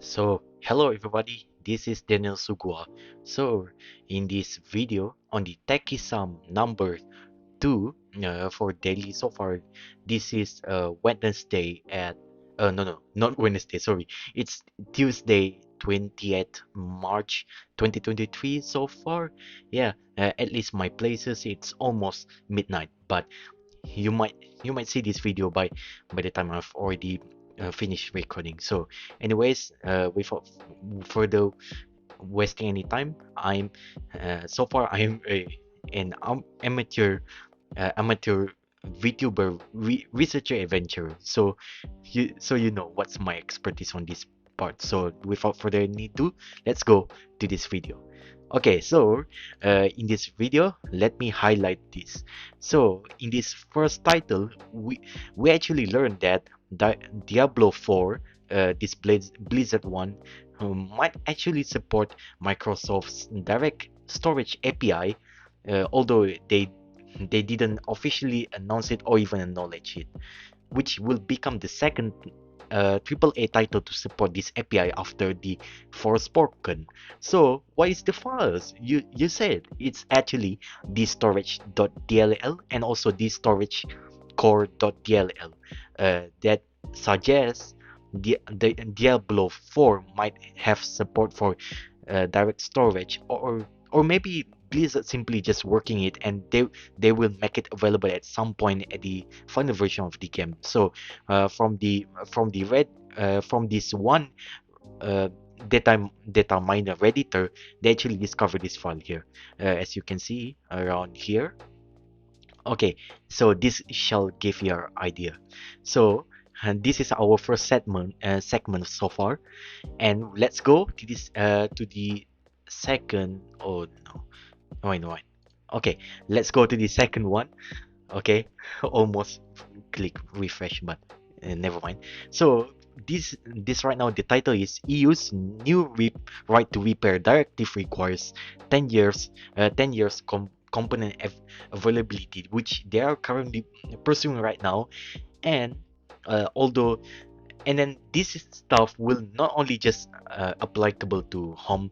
So, hello everybody, this is Daniel Suguwa. So, in this video on the Techy Sum number 2 for daily so far, this is Wednesday at no, not Wednesday, sorry. It's Tuesday 20th March 2023 so far. Yeah, at least my places it's almost midnight, but you might you might see this video by the time I've already finished recording. So, anyways, without further wasting any time, I'm so far I'm an amateur VTuber researcher adventurer. So you know what's my expertise on this part. So without further ado, let's go to this video. Okay, so in this video, let me highlight this. So in this first title, we actually learned that Diablo 4, this Blizzard one, might actually support Microsoft's direct storage API, although they didn't officially announce it or even acknowledge it, which will become the second AAA title to support this API after the Forspoken. So, what is the files? You said it's actually the storage.dll and also the storage core.dll. That suggests the Diablo 4 might have support for direct storage, or maybe Blizzard simply just working it and they will make it available at some point at the final version of the game. So from this one uh, data miner redditor, they actually discovered this file here, as you can see around here. Okay, so this shall give you an idea. So and this is our first segment so far, and let's go to this to the second. Oh no, wait. Okay, let's go to the second one. Okay, almost click refresh, but never mind. So this right now, the title is EU's new right to repair directive requires 10 years 10 years component availability, which they are currently pursuing right now. And although and then this stuff will not only just applicable to home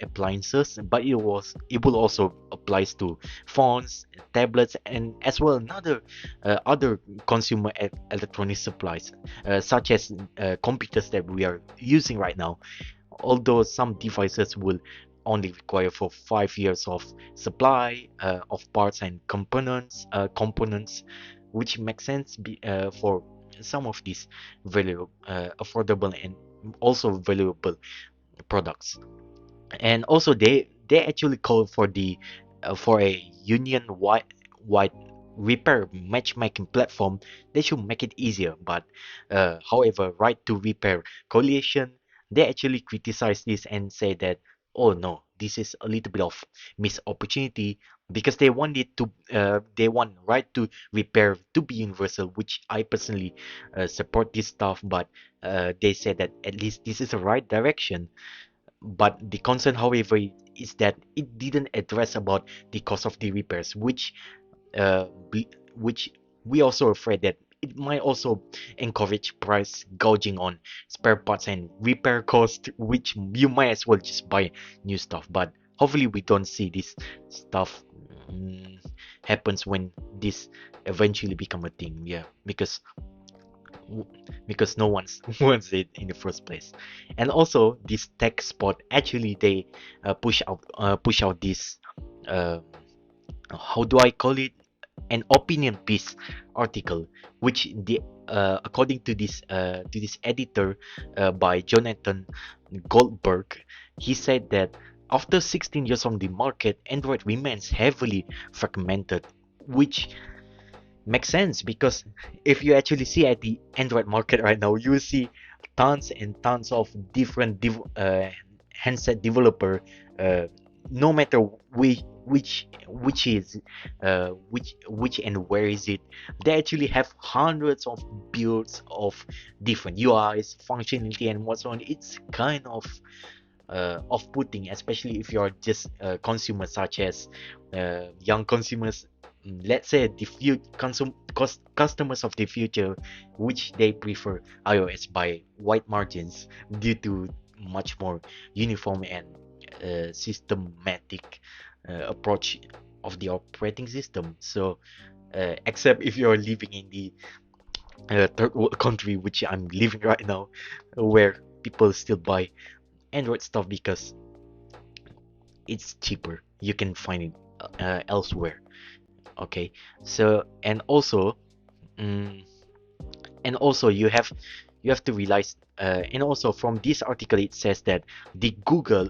appliances, but it will also applies to phones, tablets, and as well another other consumer electronic supplies, such as computers that we are using right now. Although some devices will only require for 5 years of supply of parts and components, which makes sense for some of these valuable, affordable, and also valuable products. And also they actually call for the for a union wide repair matchmaking platform. They should make it easier, but however, right to repair coalition, they actually criticize this and say that, oh no, this is a little bit of missed opportunity, because they want right to repair to be universal, which I personally support this stuff. But they say that at least this is the right direction. But the concern, however, is that it didn't address about the cost of the repairs, which we also afraid that it might also encourage price gouging on spare parts and repair cost, which you might as well just buy new stuff. But hopefully we don't see this stuff happens when this eventually become a thing. Yeah, because no one's wants it in the first place. And also this tech spot, actually they push out this uh, how do I call it, an opinion piece article, which the according to this editor by Jonathan Goldberg, he said that after 16 years on the market, Android remains heavily fragmented, which makes sense, because if you actually see at the Android market right now, you will see tons and tons of different handset developer, no matter which is which and where is it, they actually have hundreds of builds of different UIs, functionality, and what's on. It's kind of off-putting, especially if you're just consumers such as young consumers let's say the customers of the future, which they prefer iOS by wide margins due to much more uniform and systematic approach of the operating system. So except if you're living in the third world country, which I'm living right now, where people still buy Android stuff because it's cheaper. You can find it elsewhere. Okay, so mm, and also you have to realize and also from this article it says that the Google,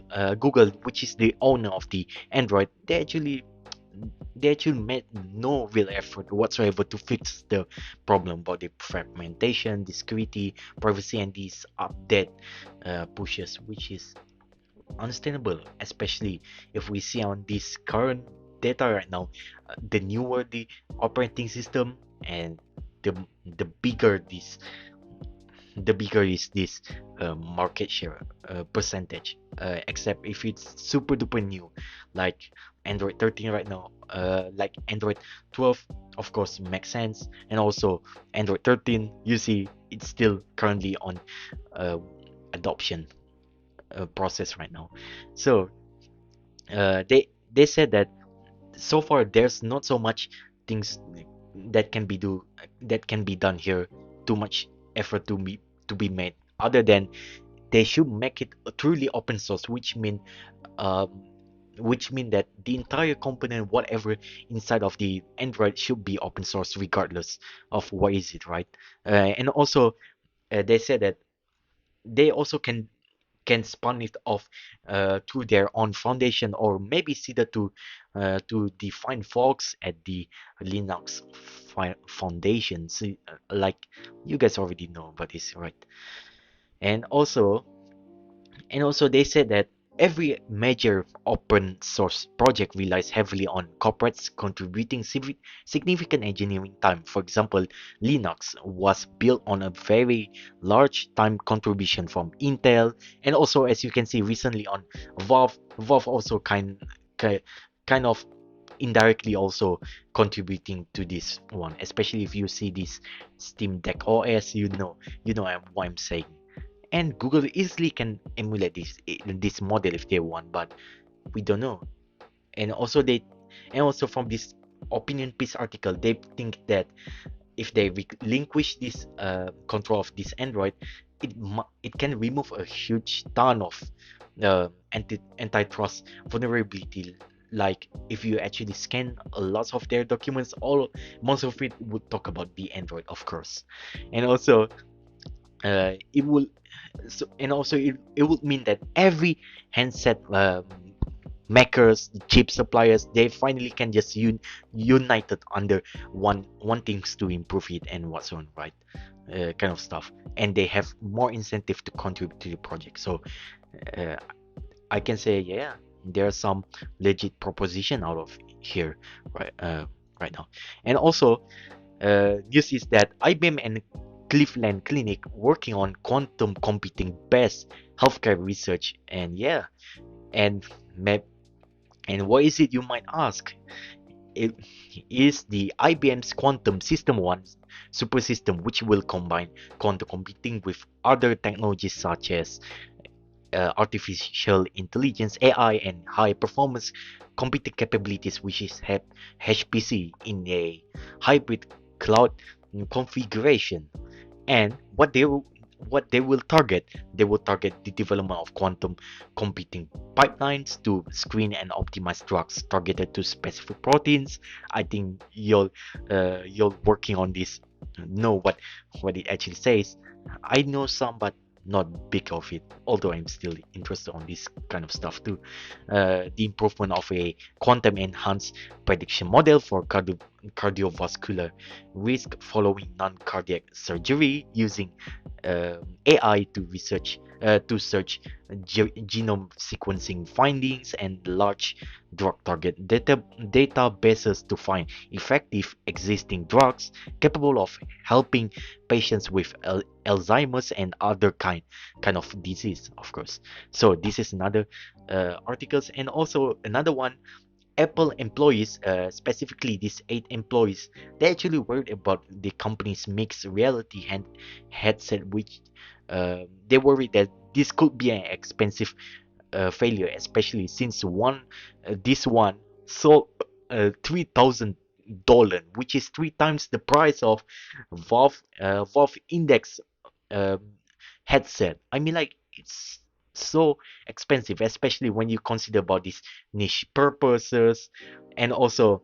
which is the owner of the Android, they actually made no real effort whatsoever to fix the problem about the fragmentation, the security, privacy, and these update pushes, which is understandable, especially if we see on this current data right now, the newer the operating system and the the bigger this the bigger is this market share percentage, except if it's super duper new, like Android 13 right now, like Android 12, of course, makes sense, and also Android 13, you see, it's still currently on uh, adoption process right now. So they said that so far there's not so much things that can be done here, too much effort to be made, other than they should make it a truly open source, um, which mean that the entire component, whatever inside of the Android, should be open source regardless of what is it, right? And also they said that they also can spun it off to their own foundation, or maybe see that to define folks at the Linux Foundation. So, like you guys already know about this, right? And also, they said that every major open source project relies heavily on corporates contributing significant engineering time. For example, Linux was built on a very large time contribution from Intel, and also, as you can see recently on Valve. Valve also kind of indirectly also contributing to this one, especially if you see this Steam Deck OS, you know what I'm saying. And Google easily can emulate this model if they want, but we don't know. And also from this opinion piece article, they think that if they relinquish this control of this Android, it can remove a huge ton of antitrust vulnerability. Like if you actually scan a lot of their documents, all most of it would talk about the Android, of course. And also it will and also it would mean that every handset makers, chip suppliers, they finally can just united under one things to improve it and what's on, right? Kind of stuff, and they have more incentive to contribute to the project. So uh, I can say, yeah, there's some legit proposition out of here, right? Right now. And also news is that IBM and Cleveland Clinic working on quantum computing based healthcare research. And yeah, and map and what is it, you might ask? It is the IBM's Quantum System 1 super system, which will combine quantum computing with other technologies such as artificial intelligence, AI, and high performance computing capabilities, which is HPC, in a hybrid cloud configuration. And what they will target, they will target the development of quantum computing pipelines to screen and optimize drugs targeted to specific proteins. I think you're working on this, know what it actually says. I know some, but not big of it, although I'm still interested on this kind of stuff too. The improvement of a quantum enhanced prediction model for cardiovascular risk following non-cardiac surgery, using AI to search genome sequencing findings and large drug target databases to find effective existing drugs capable of helping patients with Alzheimer's and other kind of disease, of course. So this is another articles, and also another one Apple employees, specifically these 8 employees, they actually worried about the company's mixed reality headset, which they worried that this could be an expensive failure, especially since this one sold $3,000, which is 3 times the price of Valve Index um, headset. I mean, like, it's so expensive, especially when you consider about these niche purposes, and also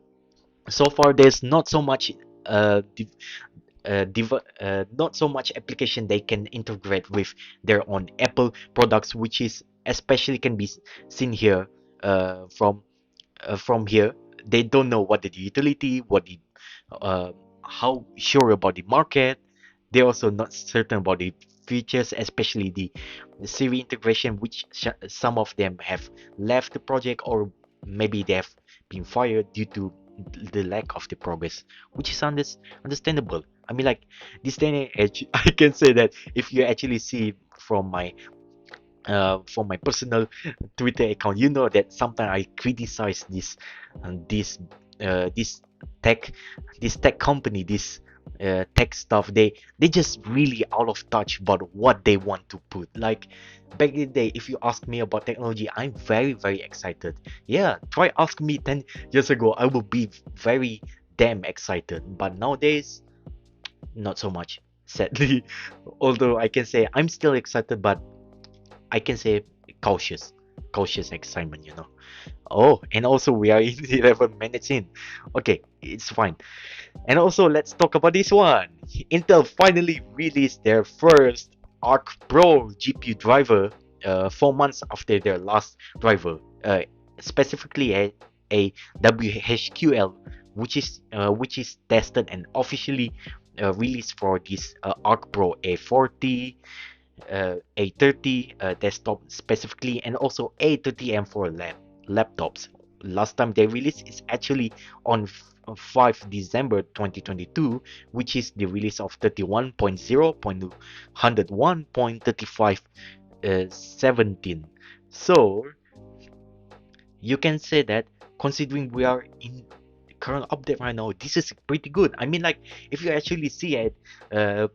so far there's not so much not so much application they can integrate with their own Apple products, which is especially can be seen here from here. They don't know what the utility, what the uh, how sure about the market. They're also not certain about the features, especially the Siri integration, which some of them have left the project, or maybe they have been fired due to the lack of the progress, which is understandable. I mean, like, this day and age, I can say that if you actually see from my personal Twitter account, you know that sometimes I criticize this this tech this tech company, this tech stuff. They just really out of touch about what they want to put. Like back in the day, if you ask me about technology, I'm very excited. Yeah, try ask me 10 years ago, I will be very damn excited. But nowadays, not so much. Sadly, although I can say I'm still excited, but I can say cautious excitement, you know. Oh, and also we are in 11 minutes in. Okay, it's fine. And also, let's talk about this one. Intel finally released their first Arc Pro GPU driver 4 months after their last driver, specifically a WHQL, which is tested and officially released for this Arc Pro A40, A30 desktop specifically, and also A30M for laptops. Last time they released is actually on 5 December 2022, which is the release of 31.0.101.3517. So you can say that, considering we are in current update right now, this is pretty good. I mean, like, if you actually see at the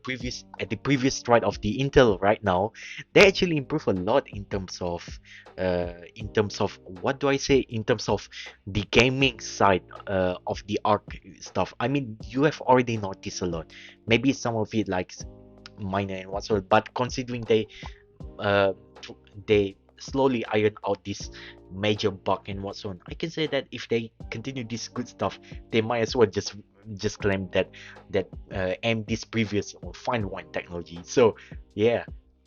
previous stride of the Intel right now, they actually improve a lot in terms of, what do I say, in terms of the gaming side of the Arc stuff. I mean, you have already noticed a lot. Maybe some of it like minor and whatsoever, but considering uh, they slowly iron out this major bug and whatsoever, I can say that if they continue this good stuff, they might as well just claim that AMD's previous fine wine technology. So yeah,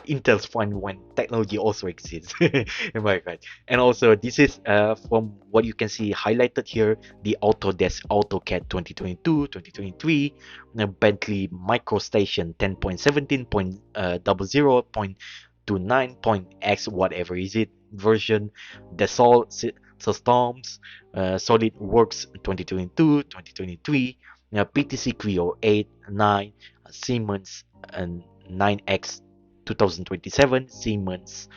Intel's fine wine technology also exists. Am I right? And also, this is from what you can see highlighted here, the Autodesk AutoCAD 2022-2023, Bentley MicroStation 10.17.00.29.x whatever is it version, Dassault Systems, SolidWorks 2022-2023, PTC Creo 8, 9, Siemens and 9X 2027, Siemens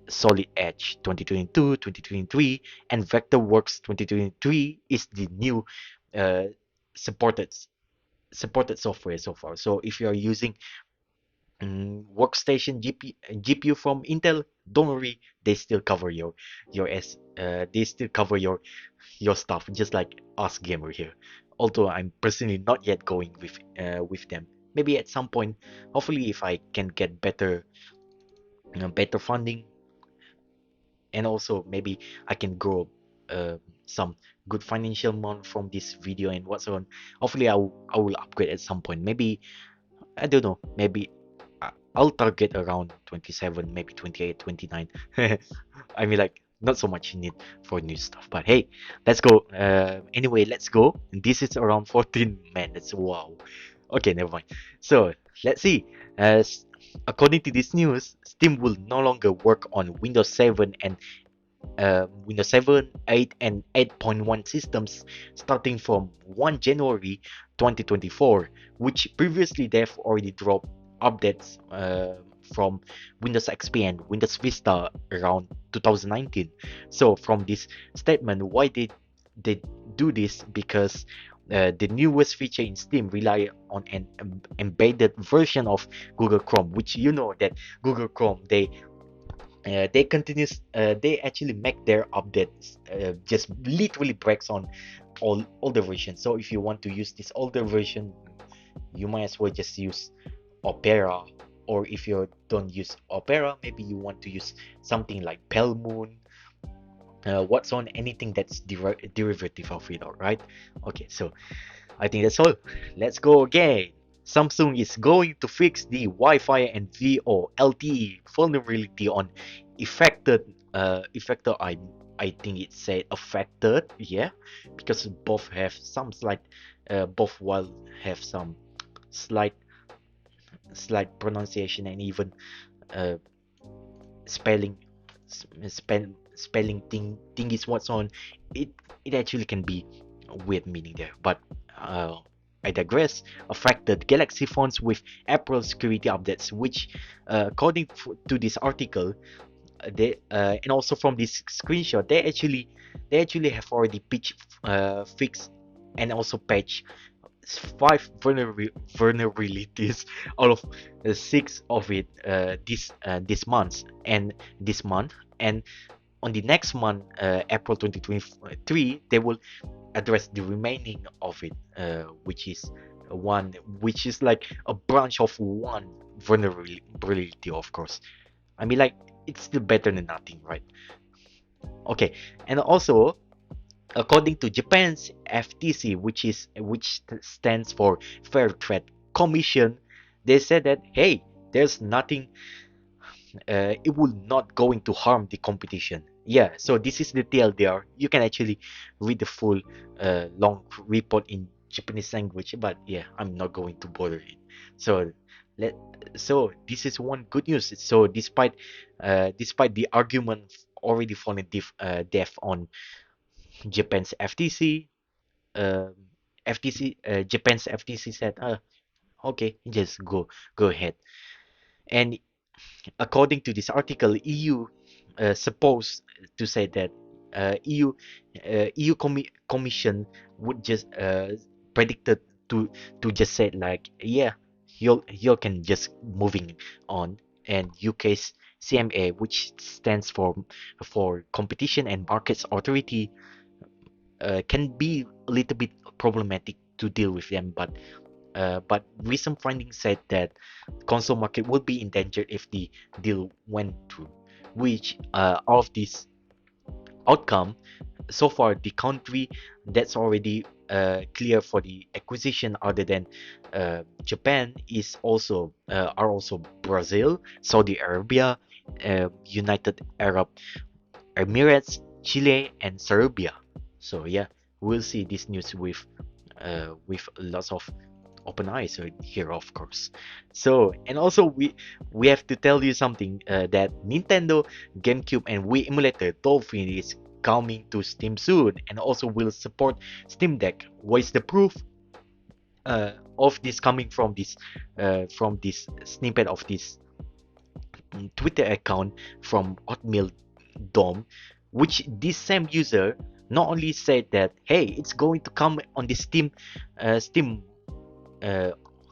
Solid Edge 2022-2023, and Vectorworks 2023 is the new uh, supported supported software so far. So if you are using workstation GPU from Intel, don't worry, they still cover they still cover your stuff, just like us gamer here. Although I'm personally not yet going with them. Maybe at some point, hopefully, if I can get better funding, and also maybe I can grow some good financial amount from this video and whatsoever. Hopefully, I will upgrade at some point. Maybe, I don't know. Maybe I'll target around 27, maybe 28, 29. I mean, like, not so much need for new stuff. But hey, let's go. Anyway, let's go. This is around 14 minutes. Wow. Okay, never mind. So let's see. According to this news, Steam will no longer work on Windows 7 and Windows 7, 8, and 8.1 systems starting from 1 January 2024, which previously they've already dropped updates from Windows XP and Windows Vista around 2019. So from this statement, why they do this because the newest feature in Steam rely on an embedded version of Google Chrome, which you know that Google Chrome they continues they actually make their updates just literally breaks on all older versions. So if you want to use this older version, you might as well just use Opera, or if you don't use Opera, maybe you want to use something like Pelmoon, what's on anything that's derivative of it, all right? Okay, so I think that's all. Let's go again. Samsung is going to fix the Wi-Fi and VoLTE vulnerability on affected. I think it said affected, yeah, because both have some slight, both will have some slight pronunciation and even uh, spelling spelling thing is what's on it. It actually can be a weird meaning there, but I digress. Affected Galaxy phones with April security updates, which according to this article, they and also from this screenshot, they actually have already fixed and also patched 5 vulnerabilities out of 6 of it this month, and on the next month, April 2023, they will address the remaining of it, which is like a branch of one vulnerability, of course. I mean, like, it's still better than nothing, right? Okay, and also according to Japan's FTC, which stands for Fair Trade Commission, they said that hey, there's nothing, it will not going to harm the competition. Yeah, so this is the TLDR. You can actually read the full long report in Japanese language, but yeah, I'm not going to bother it. So let so this is one good news. So despite the argument already fallen deaf on Japan's FTC, um, Japan's FTC said, okay, just go ahead. And according to this article, EU supposed to say that EU Commission would just predicted to just say like, yeah, you can just moving on, and UK's CMA, which stands for Competition and Markets Authority, can be a little bit problematic to deal with them, but recent findings said that console market would be endangered if the deal went through. Which out of this outcome, so far the country that's already clear for the acquisition, other than Japan, is also are also Brazil, Saudi Arabia, United Arab Emirates, Chile, and Serbia. So yeah, we'll see this news with lots of open eyes here, of course. So, and also we have to tell you something, that Nintendo, GameCube, and Wii emulator Dolphin is coming to Steam soon, and also will support Steam Deck. What is the proof of this coming from this snippet of this Twitter account from Oatmeal Dome, which this same user not only said that hey, it's going to come on the Steam, uh,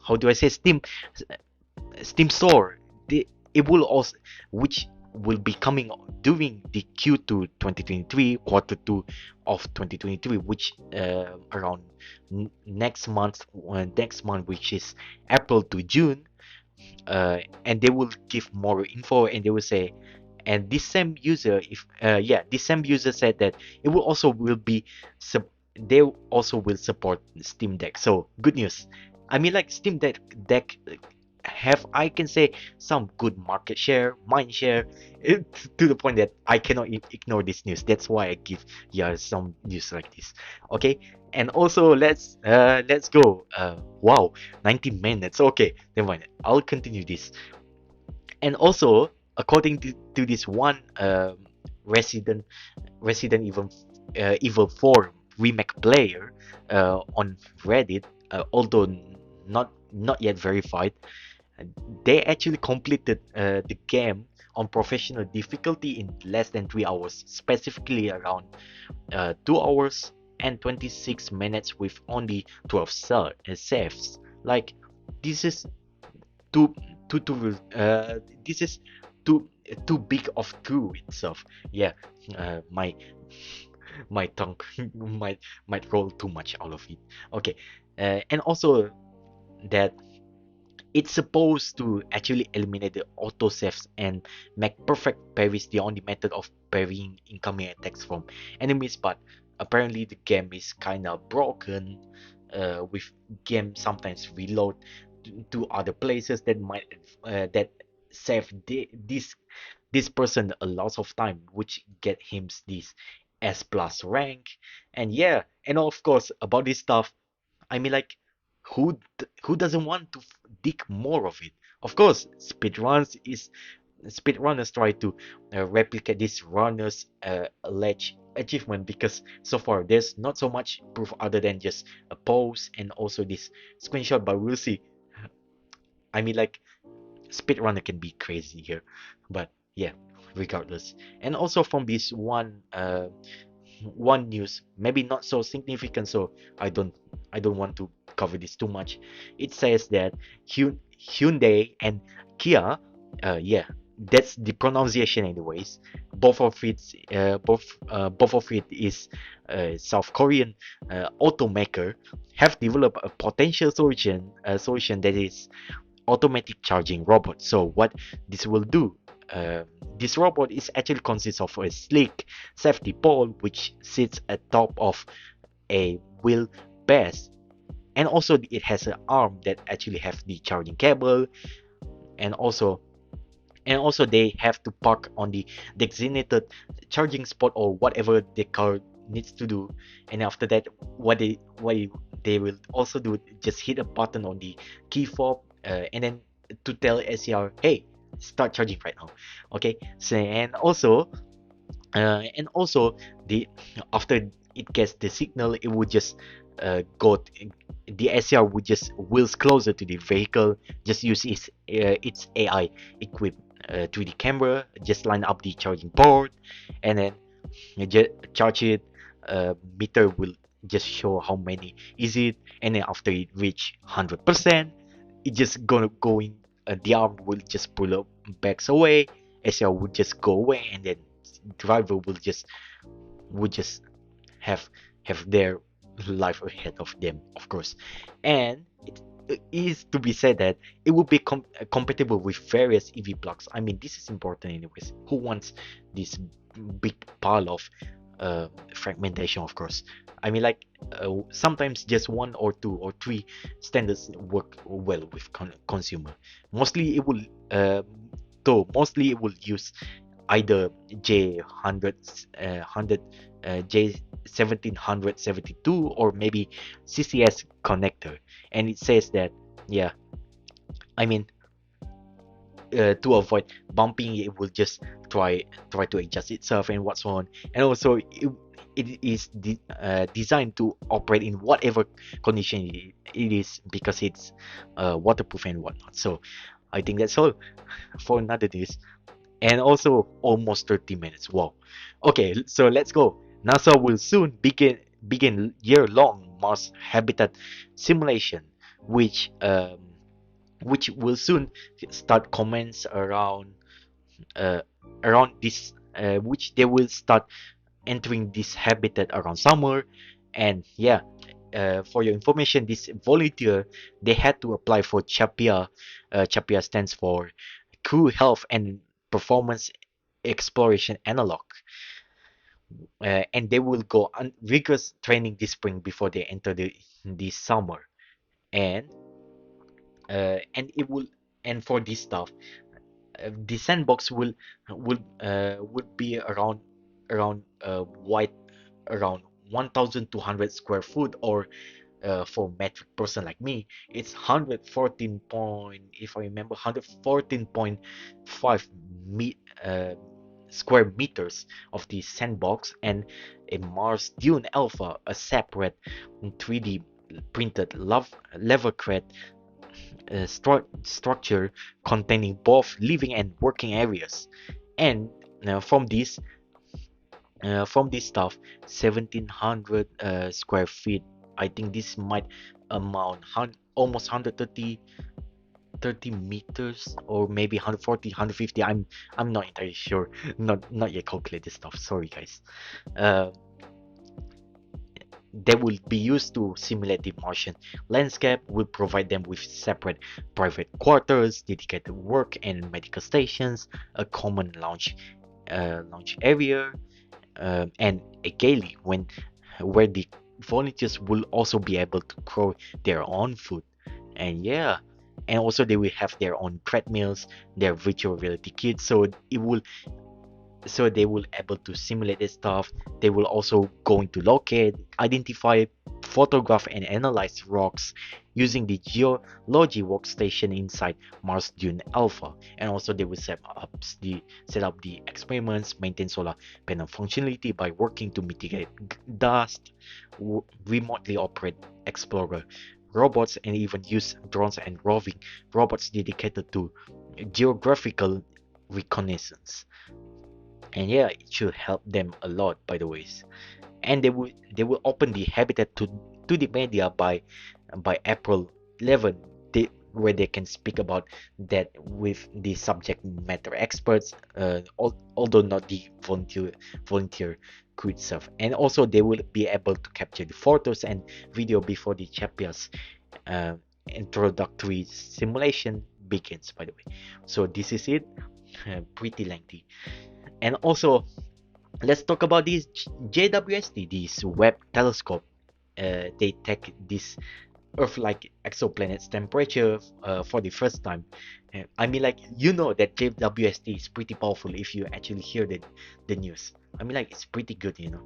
how do I say, Steam store. It will also, which will be coming during the Q2 2023, quarter 2 of 2023, which around next month, which is April to June, and they will give more info, and they will say, and this same user, if this same user said that it will also will be they also will support Steam Deck. So good news. I mean, like, Steam Deck have, I can say, some good market share, mind share, to the point that I cannot ignore this news. That's why I give some news like this. Okay, and also let's go. Wow, 19 minutes. Okay, never mind. I'll continue this. And also, according to this one resident Evil 4 remake player on Reddit, although not yet verified, they actually completed the game on professional difficulty in less than 3 hours, specifically around 2 hours and 26 minutes with only 12 saves. Like, this is too too this is too big of true itself. Yeah, my tongue might roll too much out of it. Okay, and also that it's supposed to actually eliminate the autosaves and make perfect parries the only method of parrying incoming attacks from enemies, but apparently the game is kinda broken, with game sometimes reload to other places that might that save this person a lot of time, which get him this S plus rank. And yeah, and of course about this stuff, I mean, like, who doesn't want to dig more of it? Of course, speedrunners try to replicate this runner's alleged achievement, because so far there's not so much proof other than just a post and also this screenshot. But we'll see. I mean, like, speedrunner can be crazy here, but yeah, regardless. And also from this one news, maybe not so significant, so I don't want to cover this too much. It says that Hyundai and Kia, yeah, that's the pronunciation anyways. Both of it is South Korean automaker, have developed a potential solution that is automatic charging robot. So what this will do, uh, this robot is actually consists of a sleek safety pole which sits atop of a wheel base, and also it has an arm that actually have the charging cable, and also they have to park on the designated charging spot or whatever the car needs to do. And after that, what they will also do, just hit a button on the key fob, and then to tell SCR, hey, start charging right now. Okay, so and also the after it gets the signal, it would just the SCR would just wheels closer to the vehicle, just use its AI equipped 3D camera, just line up the charging port, and then you just charge it. Meter will just show how many is it, and then after it reach 100%, it just gonna go in. The arm will just pull up backs away. SCR would just go away, and then driver will just would just have their life ahead of them, of course. And it is to be said that it will be compatible with various EV plugs. I mean, this is important anyways. Who wants this big pile of fragmentation, of course? I mean, like, sometimes just one or two or three standards work well with consumer. Mostly it will mostly it will use either J100, J1772, or maybe CCS connector. And it says that, yeah, I mean, to avoid bumping, it will just try to adjust itself and what's on. And also it is designed to operate in whatever condition it is, because it's waterproof and whatnot. So I think that's all for another news. And also almost 30 minutes. Wow. Okay, so let's go. NASA will soon begin year-long Mars habitat simulation, which will soon start comments uh, around this, which they will start entering this habitat around summer. And yeah, for your information, this volunteer, they had to apply for CHAPIA. CHAPIA stands for Crew Health and Performance Exploration Analog, and they will go on rigorous training this spring before they enter the summer. And and it will, and for this stuff, the sandbox would be around wide, around 1,200 square foot, or for metric person like me, it's 114 point, if I remember, 114.5 square meters of the sandbox. And a Mars Dune Alpha, a separate 3D printed level crate structure containing both living and working areas. And from this, from this stuff, 1700 square feet. I think this might amount almost 130 meters, or maybe 140, 150. I'm not entirely sure. Not yet calculate this stuff. Sorry, guys. Uh, they will be used to simulate the Martian landscape, will provide them with separate private quarters, dedicated work and medical stations, a common launch area, and a galley where the volunteers will also be able to grow their own food. And yeah, and also they will have their own treadmills, their virtual reality kits, so they will able to simulate this stuff. They will also going to locate, identify, photograph and analyze rocks using the geology workstation inside Mars Dune Alpha. And also they will set up the experiments, maintain solar panel functionality by working to mitigate dust, remotely operate explorer robots, and even use drones and roving robots dedicated to geographical reconnaissance. And yeah, it should help them a lot, by the ways. And they will open the habitat to the media by April 11, where they can speak about that with the subject matter experts, although not the volunteer crew itself. And also they will be able to capture the photos and video before the Chapias uh, introductory simulation begins, by the way. So this is it. Pretty lengthy. And also, let's talk about this JWST, this Webb telescope. They take this Earth-like exoplanet's temperature for the first time. I mean, like, you know that JWST is pretty powerful if you actually hear the news. I mean, like, it's pretty good, you know.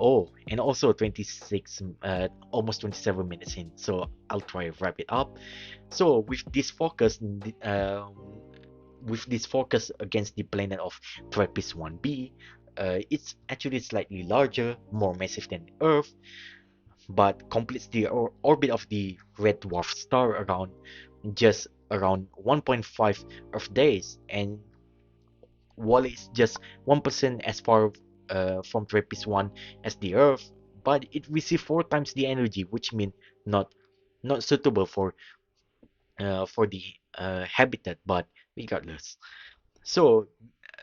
Oh, and also 26, almost 27 minutes in, so I'll try to wrap it up. So with this focus against the planet of TRAPPIST-1b, it's actually slightly larger, more massive than Earth, but completes the orbit of the red dwarf star around 1.5 Earth days, and while it's just 1% as far from TRAPPIST-1 as the Earth, but it receives 4 times the energy, which means not not suitable for the habitat, but regardless. So,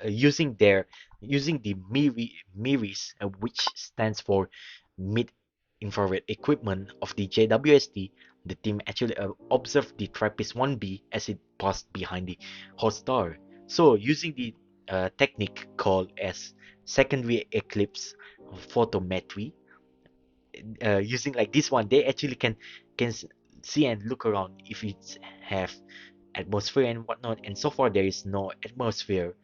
using the MIRIs, which stands for Mid Infrared Equipment of the JWST, the team actually observed the TRAPPIST-1b as it passed behind the hot star. So, using the technique called as secondary eclipse photometry, using like this one, they actually can see and look around if it's have atmosphere and whatnot. And so far, there is no atmosphere,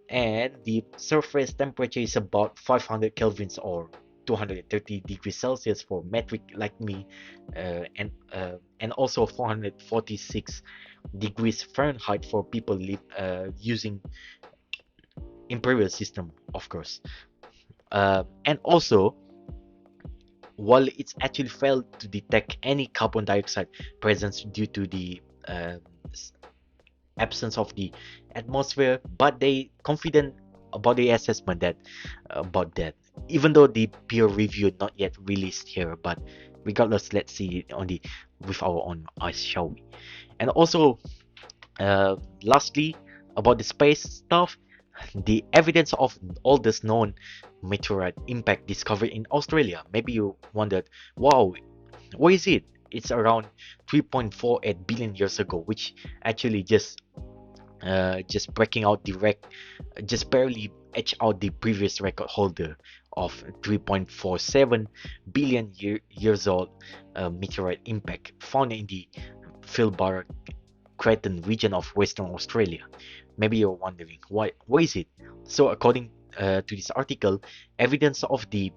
and the surface temperature is about 500 kelvins or 230 degrees Celsius for metric like me, and also 446 degrees Fahrenheit for people using imperial system, of course. And also, while it's actually failed to detect any carbon dioxide presence due to the uh, absence of the atmosphere, but they confident about the assessment that even though the peer review not yet released here, but regardless, let's see it on the with our own eyes, shall we? And also, lastly, about the space stuff, the evidence of all this known meteorite impact discovered in Australia. Maybe you wondered, wow, what is it? It's around 3.48 billion years ago, which actually just breaking out just barely edge out the previous record holder of 3.47 billion years old meteorite impact found in the Pilbara Craton region of Western Australia. Maybe you're wondering what is it? So according to this article, evidence of the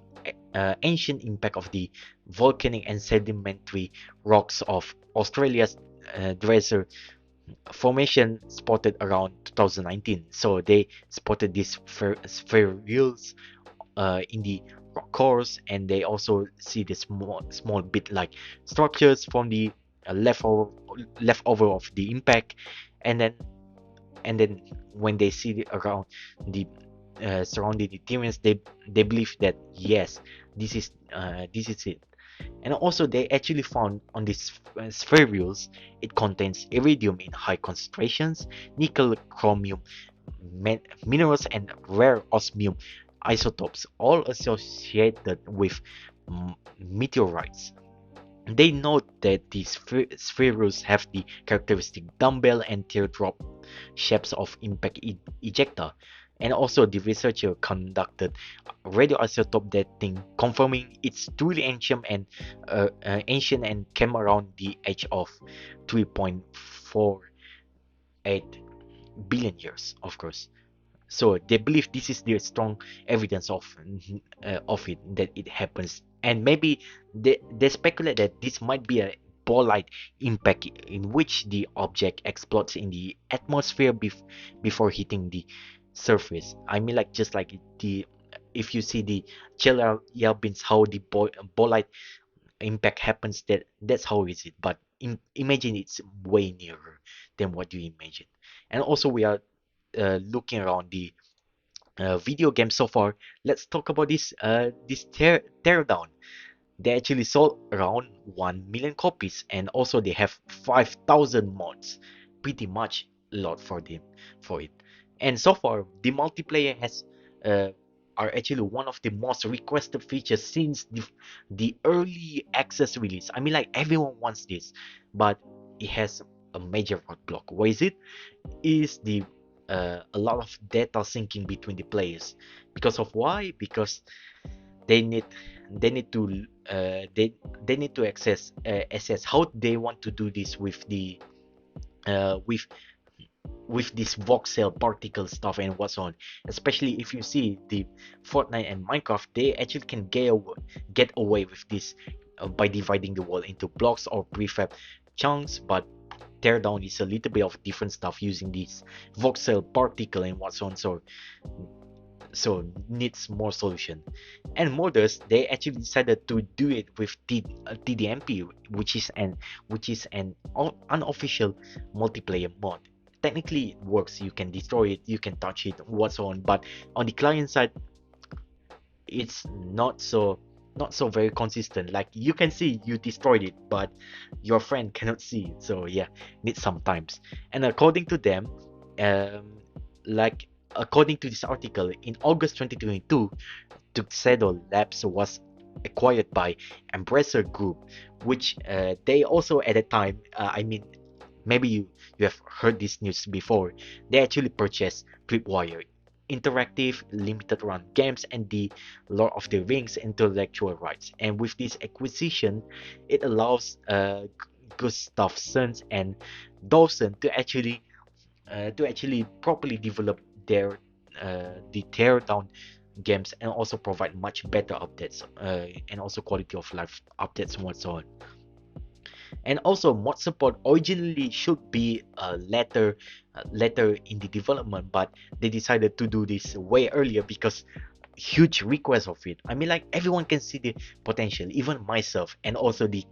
ancient impact of the volcanic and sedimentary rocks of Australia's Dresser formation spotted around 2019. So they spotted these spherules in the rock cores, and they also see the small bit like structures from the leftover of the impact, and then when they see around the surrounding the Ethereans, they believe that yes, this is it. And also they actually found on these spherules it contains iridium in high concentrations, nickel, chromium, minerals, and rare osmium isotopes, all associated with meteorites. They note that these spherules have the characteristic dumbbell and teardrop shapes of impact ejecta. And also, the researcher conducted radioisotope dating, confirming it's truly ancient and came around the age of 3.48 billion years, of course. So they believe this is the strong evidence of it that it happens, and maybe they speculate that this might be a bolide impact in which the object explodes in the atmosphere before hitting the surface. I mean, like just like the if you see the Chelyabinsk how the bolide impact happens, that's how is it. But imagine it's way nearer than what you imagine. And also we are looking around the video game so far. Let's talk about this teardown. They actually sold around 1 million copies, and also they have 5,000 mods. Pretty much a lot for it. And so far, the multiplayer has uh, are actually one of the most requested features since the early access release. I mean, like everyone wants this, but it has a major roadblock. What is it? Is the a lot of data syncing between the players. Because of why? Because they need they need to they need to assess how they want to do this with the uh, with with this voxel particle stuff and what's on. Especially if you see the Fortnite and Minecraft, they actually can get away with this by dividing the world into blocks or prefab chunks, but Teardown is a little bit of different stuff using this voxel particle and what's on, so needs more solution. And modders, they actually decided to do it with TDMP, which is an unofficial multiplayer mod. Technically it works, you can destroy it, you can touch it, what's on, but on the client side it's not so very consistent. Like you can see you destroyed it, but your friend cannot see it. So yeah, needs some times. And according to them, um, like according to this article, in August 2022, Tuxedo Labs was acquired by Embracer Group, which they also at the time, I mean, maybe you have heard this news before. They actually purchased Tripwire Interactive, limited run games, and the Lord of the Rings intellectual rights. And with this acquisition, it allows Gustafsson and Dawson to actually properly develop the teardown games and also provide much better updates and also quality of life updates and so on. And also mod support originally should be later in the development, but they decided to do this way earlier because huge request of it. I mean, like everyone can see the potential, even myself, and also the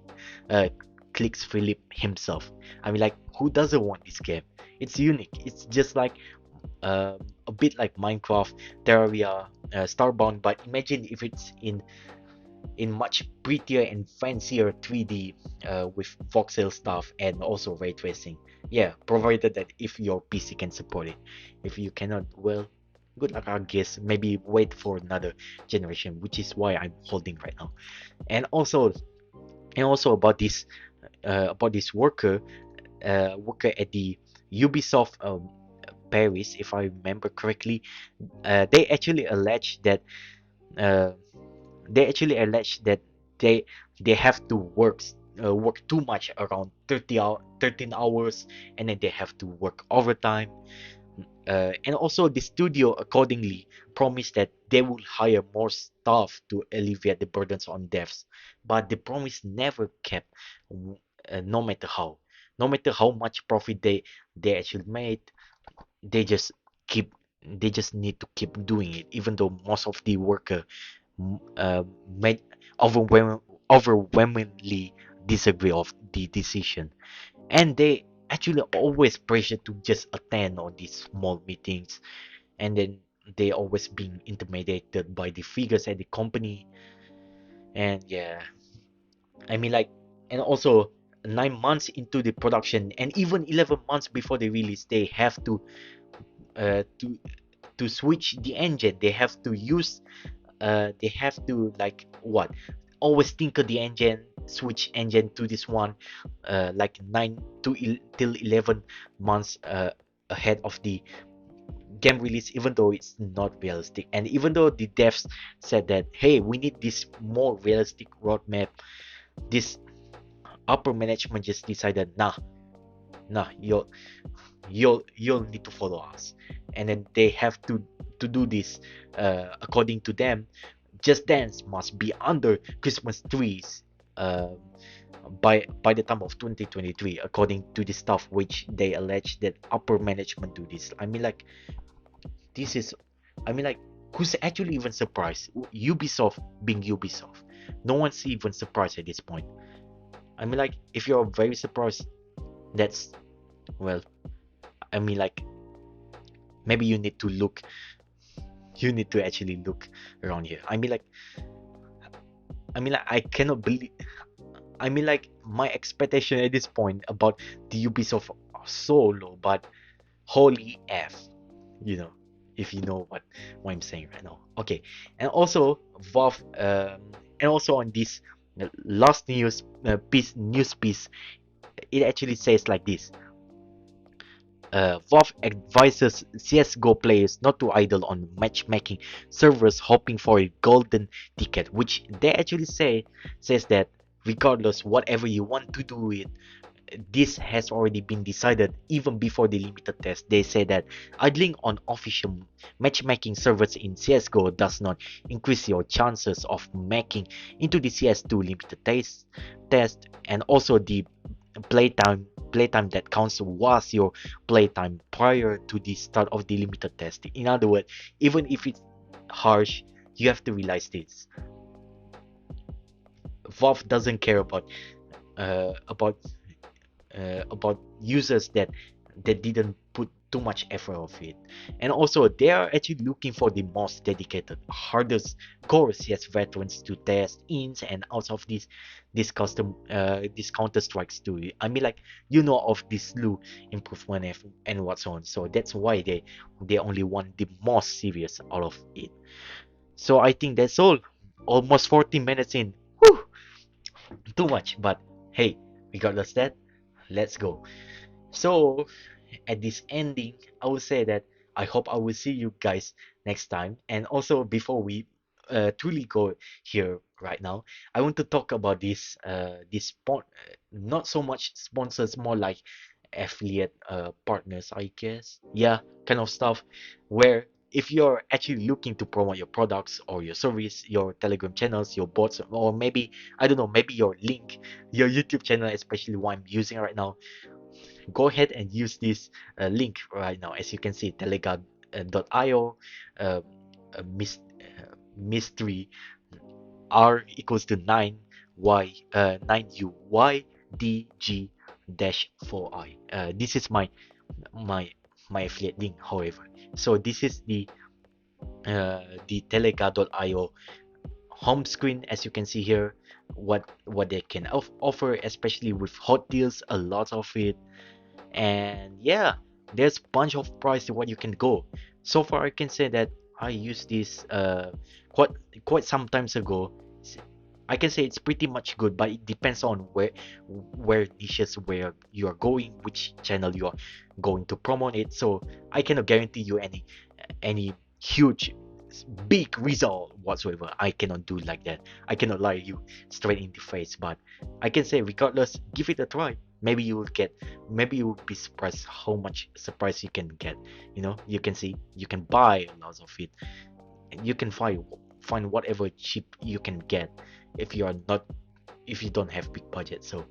uh, Clicks Philip himself. I mean, like who doesn't want this game? It's unique. It's just like a bit like Minecraft, Terraria, Starbound, but imagine if it's in much prettier and fancier 3D with voxel stuff and also ray tracing. Yeah, provided that if your PC can support it. If you cannot, well, good luck, I guess. Maybe wait for another generation, which is why I'm holding right now. And also, about this worker at the Ubisoft Paris, if I remember correctly, they actually allege that uh, they actually allege that they they have to work too much, around 13 hours, and then they have to work overtime. And also the studio accordingly promised that they will hire more staff to alleviate the burdens on devs, but the promise never kept. No matter how much profit they actually made, they just keep they just need to keep doing it, even though most of the worker made overwhelmingly disagree of the decision, and they actually always pressure to just attend on these small meetings, and then they always being intimidated by the figures at the company. And yeah, I mean like, and also 9 months into the production and even 11 months before the release, they have uh to to switch the engine. They have to use they have to like what, always tinker the engine, switch engine to this one, like 9 to till 11 months ahead of the game release, even though it's not realistic. And even though the devs said that, hey, we need this more realistic roadmap, this upper management just decided, nah, you'll need to follow us. And then they have to do this according to them. Just Dance must be under Christmas trees uh, by the time of 2023, according to the stuff which they allege that upper management do this. I mean like, this is, I mean like, who's actually even surprised? Ubisoft being Ubisoft, no one's even surprised at this point. I mean like, if you're very surprised, that's, well, I mean like, maybe you need to actually look around here. I mean like, I cannot believe, I mean like, my expectation at this point about the Ubisoft are so low, but holy F, you know, if you know what I'm saying right now. Okay, and also Valve, and also on this last news piece, it actually says like this. Valve advises CSGO players not to idle on matchmaking servers hoping for a golden ticket, which they actually says that regardless whatever you want to do it, this has already been decided even before the limited test. They say that idling on official matchmaking servers in CSGO does not increase your chances of making into the CS2 limited test, and also the playtime that counts was your playtime prior to the start of the limited test. In other words, even if it's harsh, you have to realize this. Valve doesn't care about uh, about about users that didn't put too much effort of it. And also they are actually looking for the most dedicated, hardest core CS veterans to test ins and outs of these counter strikes too. I mean like, you know, of this slew improvement and what's on. So that's why they only want the most serious out of it. So I think that's all. Almost 40 minutes in. Whew, too much, but hey, regardless that, let's go. So at this ending, I would say that I hope I will see you guys next time. And also, before we truly go here right now, I want to talk about not so much sponsors, more like affiliate partners, I guess. Yeah, kind of stuff. Where if you're actually looking to promote your products or your service, your Telegram channels, your bots, or maybe, I don't know, maybe your link, your YouTube channel, especially one I'm using right now, go ahead and use this link right now. As you can see, telega.io, uh, mystery r equals to 9 u y d g dash 4i. This is my my affiliate link, however. So this is the telega.io home screen. As you can see here, what they can offer, especially with hot deals, a lot of it. And yeah, there's bunch of price to what you can go. So far I can say that I used this quite some times ago. I can say it's pretty much good, but it depends on where niches where you are going, which channel you are going to promote it. So I cannot guarantee you any huge big result whatsoever. I cannot do like that. I cannot lie you straight in the face, but I can say regardless, give it a try. Maybe you will be surprised how much surprise you can get. You know, you can see, you can buy lots of it, and you can find whatever cheap you can get if you are not if you don't have big budget. So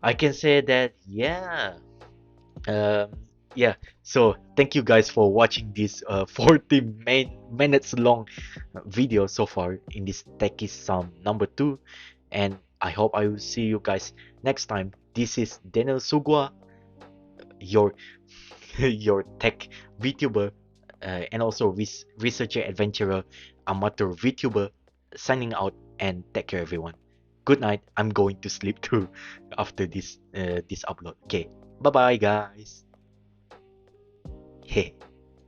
I can say that, yeah. um yeah, so thank you guys for watching this 40 minutes long video so far in this Techy Sum number 2, and I hope I will see you guys next time. This is Daniel Suguwa, your your tech VTuber, and also researcher, adventurer, amateur VTuber, signing out, and take care, everyone. Good night. I'm going to sleep too after this upload. Okay, bye bye, guys. Hey.